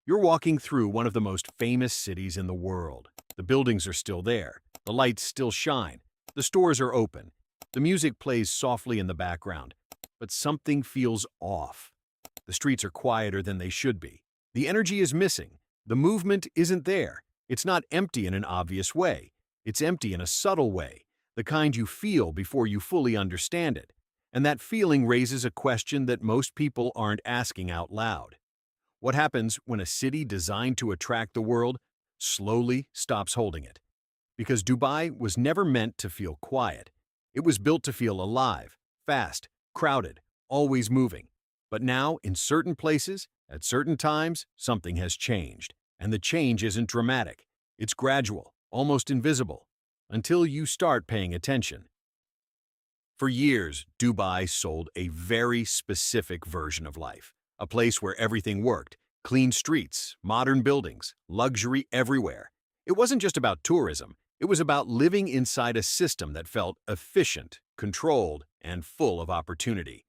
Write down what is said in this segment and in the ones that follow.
You're walking through one of the most famous cities in the world. The buildings are still there. The lights still shine. The stores are open. The music plays softly in the background. But something feels off. The streets are quieter than they should be. The energy is missing. The movement isn't there. It's not empty in an obvious way. It's empty in a subtle way, the kind you feel before you fully understand it. And that feeling raises a question that most people aren't asking out loud. What happens when a city designed to attract the world slowly stops holding it? Because Dubai was never meant to feel quiet. It was built to feel alive, fast, crowded, always moving. But now, in certain places, at certain times, something has changed. And the change isn't dramatic. It's gradual, almost invisible, until you start paying attention. For years, Dubai sold a very specific version of life. A place where everything worked, clean streets, modern buildings, luxury everywhere. It wasn't just about tourism, it was about living inside a system that felt efficient, controlled, and full of opportunity.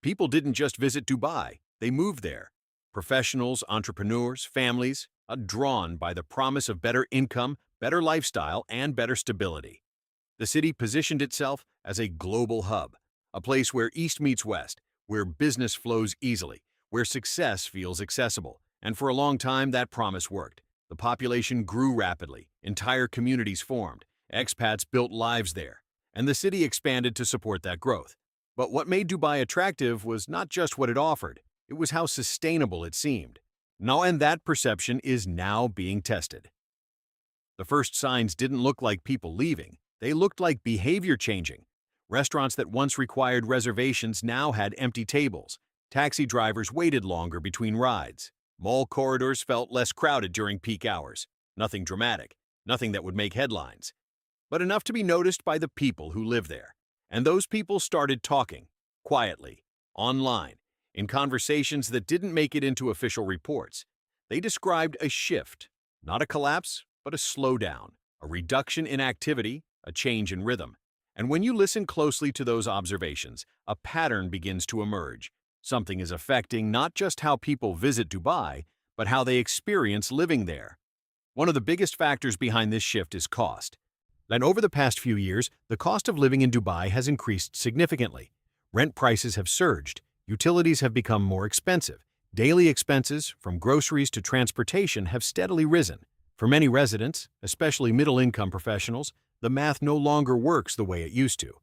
People didn't just visit Dubai, they moved there. Professionals, entrepreneurs, families, drawn by the promise of better income, better lifestyle, and better stability. The city positioned itself as a global hub, a place where East meets West, where business flows easily, where success feels accessible. And for a long time, that promise worked. The population grew rapidly, entire communities formed, expats built lives there, and the city expanded to support that growth. But what made Dubai attractive was not just what it offered, it was how sustainable it seemed. And that perception is now being tested. The first signs didn't look like people leaving, they looked like behavior changing. Restaurants that once required reservations now had empty tables. Taxi drivers waited longer between rides. Mall corridors felt less crowded during peak hours. Nothing dramatic, nothing that would make headlines, but enough to be noticed by the people who live there. And those people started talking, quietly, online, in conversations that didn't make it into official reports. They described a shift, not a collapse, but a slowdown, a reduction in activity, a change in rhythm. And when you listen closely to those observations, a pattern begins to emerge. Something is affecting not just how people visit Dubai, but how they experience living there. One of the biggest factors behind this shift is cost. And over the past few years, the cost of living in Dubai has increased significantly. Rent prices have surged, utilities have become more expensive, daily expenses, from groceries to transportation, have steadily risen. For many residents, especially middle-income professionals, the math no longer works the way it used to.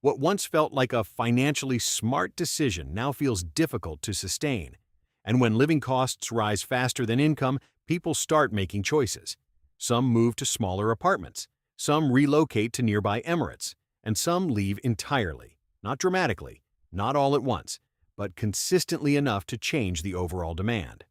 What once felt like a financially smart decision now feels difficult to sustain. And when living costs rise faster than income, people start making choices. Some move to smaller apartments, some relocate to nearby Emirates, and some leave entirely. Not dramatically, not all at once, but consistently enough to change the overall demand.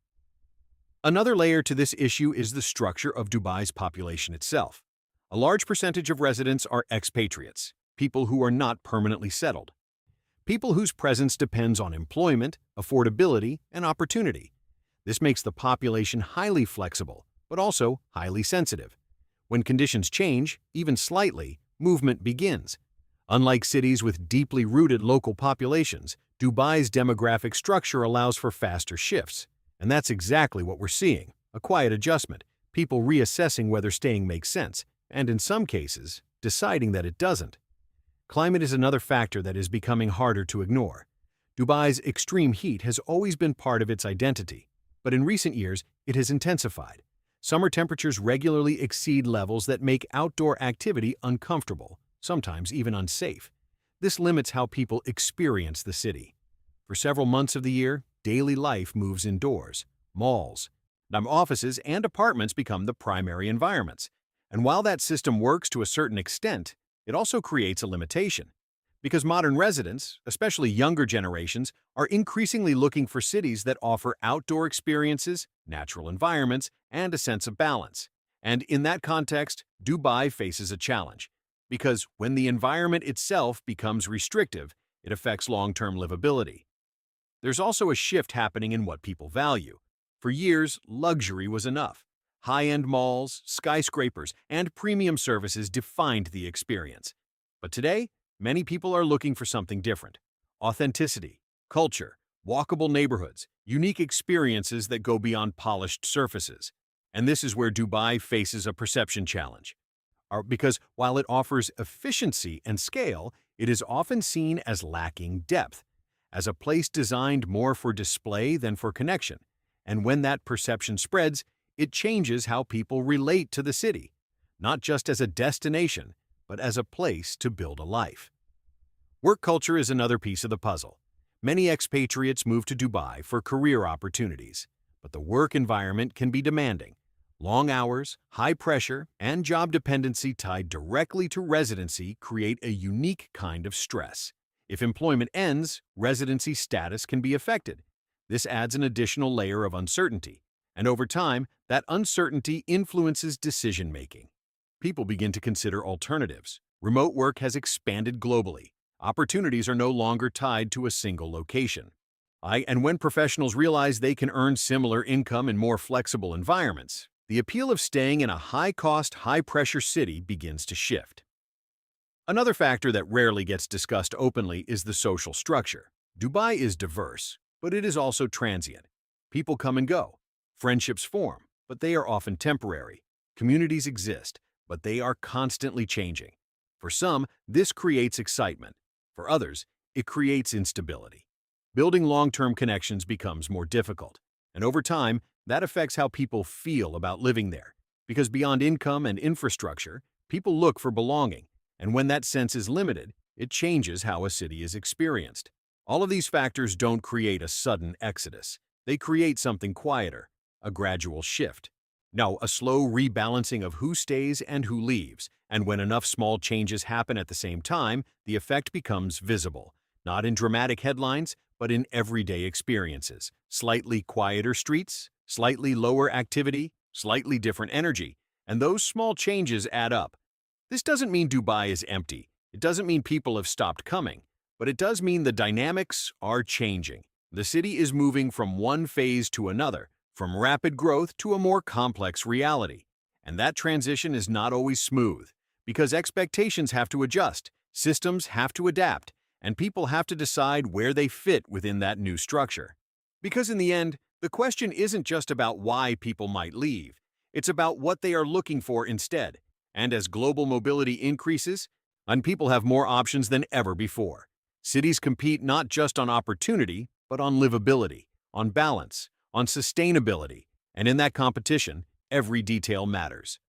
Another layer to this issue is the structure of Dubai's population itself. A large percentage of residents are expatriates, people who are not permanently settled. People whose presence depends on employment, affordability, and opportunity. This makes the population highly flexible, but also highly sensitive. When conditions change, even slightly, movement begins. Unlike cities with deeply rooted local populations, Dubai's demographic structure allows for faster shifts. And that's exactly what we're seeing, a quiet adjustment, people reassessing whether staying makes sense, and in some cases, deciding that it doesn't. Climate is another factor that is becoming harder to ignore. Dubai's extreme heat has always been part of its identity, but in recent years, it has intensified. Summer temperatures regularly exceed levels that make outdoor activity uncomfortable, sometimes even unsafe. This limits how people experience the city. For several months of the year, daily life moves indoors. Malls, offices, and apartments become the primary environments. And while that system works to a certain extent, it also creates a limitation. Because modern residents, especially younger generations, are increasingly looking for cities that offer outdoor experiences, natural environments, and a sense of balance. And in that context, Dubai faces a challenge. Because when the environment itself becomes restrictive, it affects long-term livability. There's also a shift happening in what people value. For years, luxury was enough. High-end malls, skyscrapers, and premium services defined the experience. But today, many people are looking for something different. Authenticity, culture, walkable neighborhoods, unique experiences that go beyond polished surfaces. And this is where Dubai faces a perception challenge. Because while it offers efficiency and scale, it is often seen as lacking depth, as a place designed more for display than for connection. And when that perception spreads, it changes how people relate to the city, not just as a destination, but as a place to build a life. Work culture is another piece of the puzzle. Many expatriates move to Dubai for career opportunities, but the work environment can be demanding. Long hours, high pressure, and job dependency tied directly to residency create a unique kind of stress. If employment ends, residency status can be affected. This adds an additional layer of uncertainty, and over time, that uncertainty influences decision-making. People begin to consider alternatives. Remote work has expanded globally. Opportunities are no longer tied to a single location. And when professionals realize they can earn similar income in more flexible environments, the appeal of staying in a high-cost, high-pressure city begins to shift. Another factor that rarely gets discussed openly is the social structure. Dubai is diverse, but it is also transient. People come and go. Friendships form, but they are often temporary. Communities exist, but they are constantly changing. For some, this creates excitement. For others, it creates instability. Building long-term connections becomes more difficult, and over time, that affects how people feel about living there. Because beyond income and infrastructure, people look for belonging, and when that sense is limited, it changes how a city is experienced. All of these factors don't create a sudden exodus. They create something quieter, a gradual shift. Now, a slow rebalancing of who stays and who leaves, and when enough small changes happen at the same time, the effect becomes visible, not in dramatic headlines, but in everyday experiences. Slightly quieter streets, slightly lower activity, slightly different energy, and those small changes add up. This doesn't mean Dubai is empty. It doesn't mean people have stopped coming, but it does mean the dynamics are changing. The city is moving from one phase to another, from rapid growth to a more complex reality. And that transition is not always smooth, because expectations have to adjust, systems have to adapt, and people have to decide where they fit within that new structure. Because in the end, the question isn't just about why people might leave, it's about what they are looking for instead. And as global mobility increases, and people have more options than ever before, cities compete not just on opportunity, but on livability, on balance, on sustainability, and in that competition, every detail matters.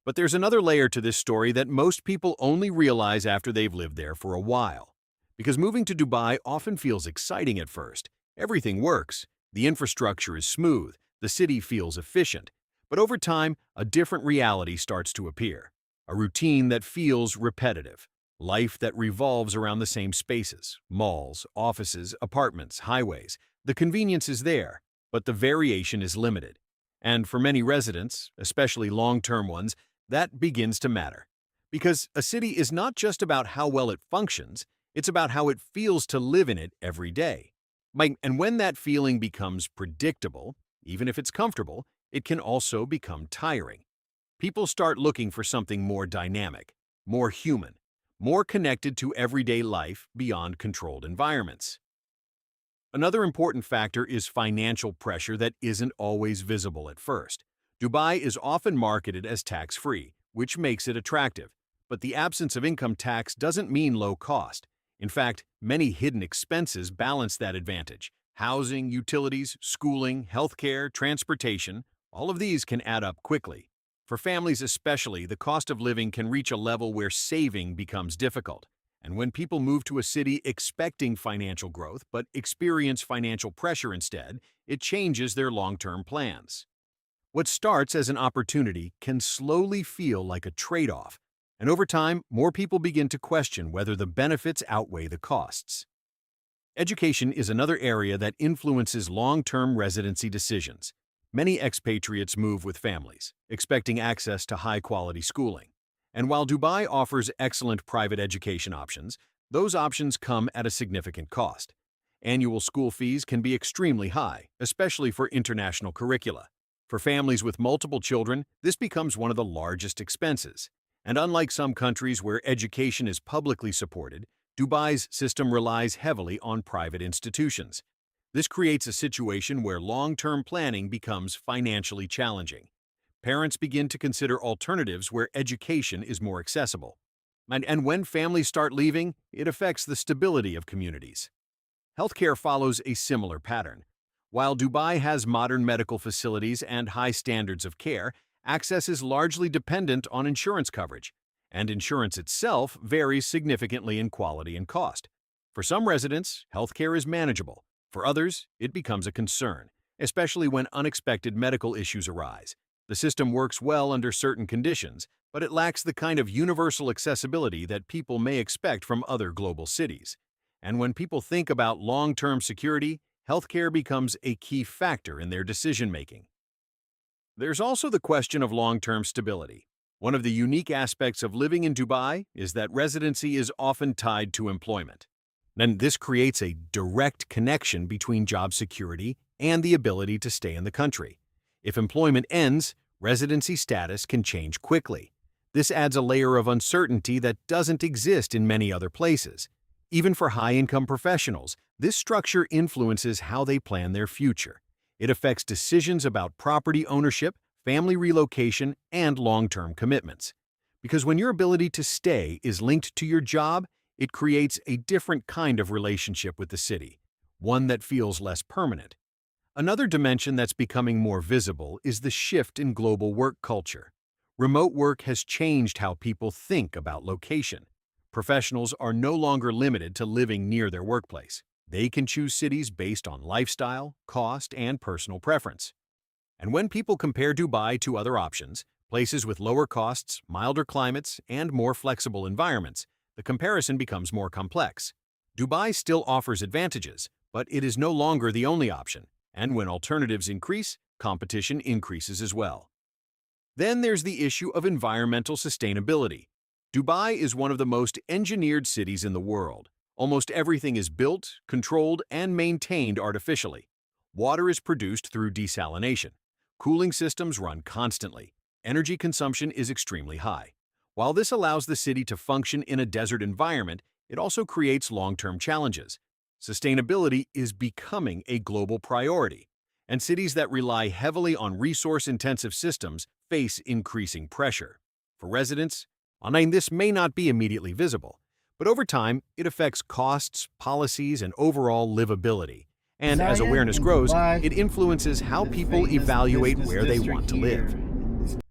But there's another layer to this story that most people only realize after they've lived there for a while. Because moving to Dubai often feels exciting at first. Everything works, the infrastructure is smooth, the city feels efficient. But over time, a different reality starts to appear. A routine that feels repetitive. Life that revolves around the same spaces, malls, offices, apartments, highways. The convenience is there, but the variation is limited. And for many residents, especially long-term ones, that begins to matter. Because a city is not just about how well it functions, it's about how it feels to live in it every day. And when that feeling becomes predictable, even if it's comfortable, it can also become tiring. People start looking for something more dynamic, more human, more connected to everyday life beyond controlled environments. Another important factor is financial pressure that isn't always visible at first. Dubai is often marketed as tax-free, which makes it attractive. But the absence of income tax doesn't mean low cost. In fact, many hidden expenses balance that advantage. Housing, utilities, schooling, healthcare, transportation, all of these can add up quickly. For families especially, the cost of living can reach a level where saving becomes difficult. And when people move to a city expecting financial growth but experience financial pressure instead, it changes their long-term plans. What starts as an opportunity can slowly feel like a trade-off, and over time, more people begin to question whether the benefits outweigh the costs. Education is another area that influences long-term residency decisions. Many expatriates move with families, expecting access to high-quality schooling. And while Dubai offers excellent private education options, those options come at a significant cost. Annual school fees can be extremely high, especially for international curricula. For families with multiple children, this becomes one of the largest expenses. And unlike some countries where education is publicly supported, Dubai's system relies heavily on private institutions. This creates a situation where long-term planning becomes financially challenging. Parents begin to consider alternatives where education is more accessible. And when families start leaving, it affects the stability of communities. Healthcare follows a similar pattern. While Dubai has modern medical facilities and high standards of care, access is largely dependent on insurance coverage, and insurance itself varies significantly in quality and cost. For some residents, healthcare is manageable. For others, it becomes a concern, especially when unexpected medical issues arise. The system works well under certain conditions, but it lacks the kind of universal accessibility that people may expect from other global cities. And when people think about long-term security, healthcare becomes a key factor in their decision-making. There's also the question of long-term stability. One of the unique aspects of living in Dubai is that residency is often tied to employment. And this creates a direct connection between job security and the ability to stay in the country. If employment ends, residency status can change quickly. This adds a layer of uncertainty that doesn't exist in many other places. Even for high-income professionals, this structure influences how they plan their future. It affects decisions about property ownership, family relocation, and long-term commitments. Because when your ability to stay is linked to your job, it creates a different kind of relationship with the city, one that feels less permanent. Another dimension that's becoming more visible is the shift in global work culture. Remote work has changed how people think about location. Professionals are no longer limited to living near their workplace. They can choose cities based on lifestyle, cost, and personal preference. And when people compare Dubai to other options, places with lower costs, milder climates, and more flexible environments, the comparison becomes more complex. Dubai still offers advantages, but it is no longer the only option, and when alternatives increase, competition increases as well. Then there's the issue of environmental sustainability. Dubai is one of the most engineered cities in the world. Almost everything is built, controlled, and maintained artificially. Water is produced through desalination. Cooling systems run constantly. Energy consumption is extremely high. While this allows the city to function in a desert environment, it also creates long-term challenges. Sustainability is becoming a global priority, and cities that rely heavily on resource-intensive systems face increasing pressure. For residents, online this may not be immediately visible, but over time, it affects costs, policies, and overall livability. And as awareness grows, it influences how people evaluate where they want to live.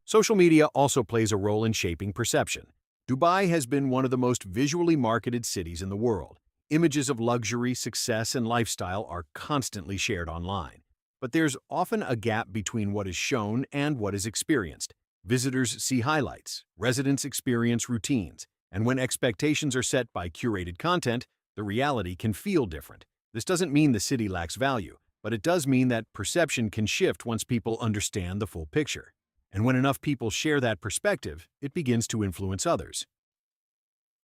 Social media also plays a role in shaping perception. Dubai has been one of the most visually marketed cities in the world. Images of luxury, success, and lifestyle are constantly shared online. But there's often a gap between what is shown and what is experienced. Visitors see highlights, residents experience routines, and when expectations are set by curated content, the reality can feel different. This doesn't mean the city lacks value, but it does mean that perception can shift once people understand the full picture. And when enough people share that perspective, it begins to influence others.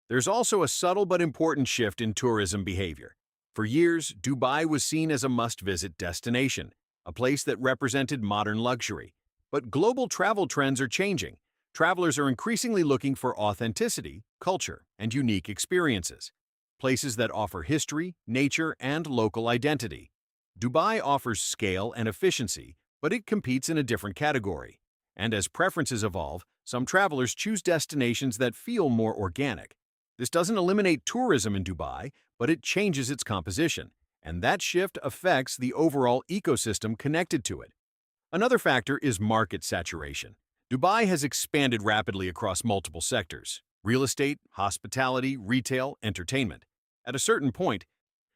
There's also a subtle but important shift in tourism behavior. For years, Dubai was seen as a must-visit destination, a place that represented modern luxury. But global travel trends are changing. Travelers are increasingly looking for authenticity, culture, and unique experiences. Places that offer history, nature, and local identity. Dubai offers scale and efficiency, but it competes in a different category. And as preferences evolve, some travelers choose destinations that feel more organic. This doesn't eliminate tourism in Dubai, but it changes its composition, and that shift affects the overall ecosystem connected to it. Another factor is market saturation. Dubai has expanded rapidly across multiple sectors: real estate, hospitality, retail, entertainment. At a certain point,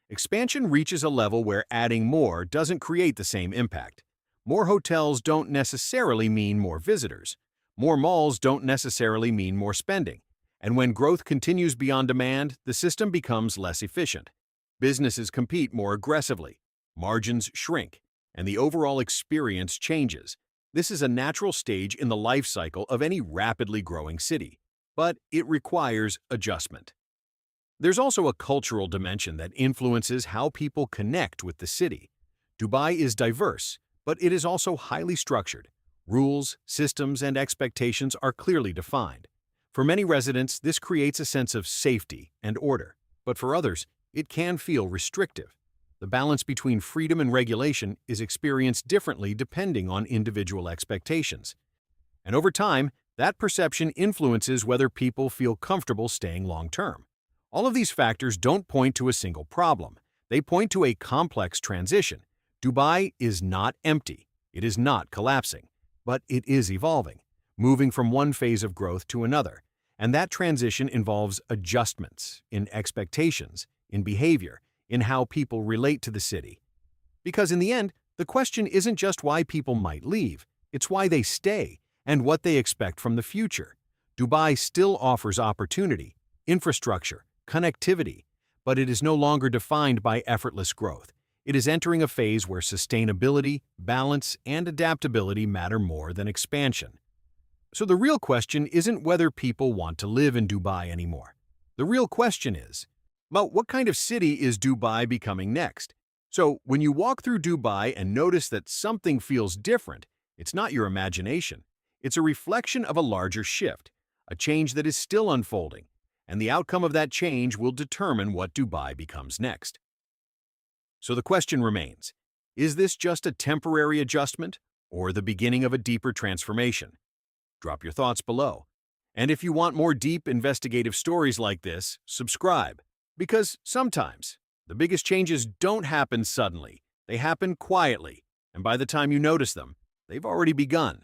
expansion reaches a level where adding more doesn't create the same impact. More hotels don't necessarily mean more visitors. More malls don't necessarily mean more spending. And when growth continues beyond demand, the system becomes less efficient. Businesses compete more aggressively, margins shrink, and the overall experience changes. This is a natural stage in the life cycle of any rapidly growing city, but it requires adjustment. There's also a cultural dimension that influences how people connect with the city. Dubai is diverse, but it is also highly structured. Rules, systems, and expectations are clearly defined. For many residents, this creates a sense of safety and order, but for others, it can feel restrictive. The balance between freedom and regulation is experienced differently depending on individual expectations. And over time, that perception influences whether people feel comfortable staying long-term. All of these factors don't point to a single problem. They point to a complex transition. Dubai is not empty. It is not collapsing. But it is evolving, moving from one phase of growth to another. And that transition involves adjustments in expectations, in behavior, in how people relate to the city. Because in the end, the question isn't just why people might leave, it's why they stay and what they expect from the future. Dubai still offers opportunity, infrastructure, connectivity, but it is no longer defined by effortless growth. It is entering a phase where sustainability, balance, and adaptability matter more than expansion. So the real question isn't whether people want to live in Dubai anymore. The real question is, well, what kind of city is Dubai becoming next? So when you walk through Dubai and notice that something feels different, it's not your imagination. It's a reflection of a larger shift, a change that is still unfolding, and the outcome of that change will determine what Dubai becomes next. So the question remains, is this just a temporary adjustment or the beginning of a deeper transformation? Drop your thoughts below. And if you want more deep investigative stories like this, subscribe. Because sometimes, the biggest changes don't happen suddenly. They happen quietly, and by the time you notice them, they've already begun.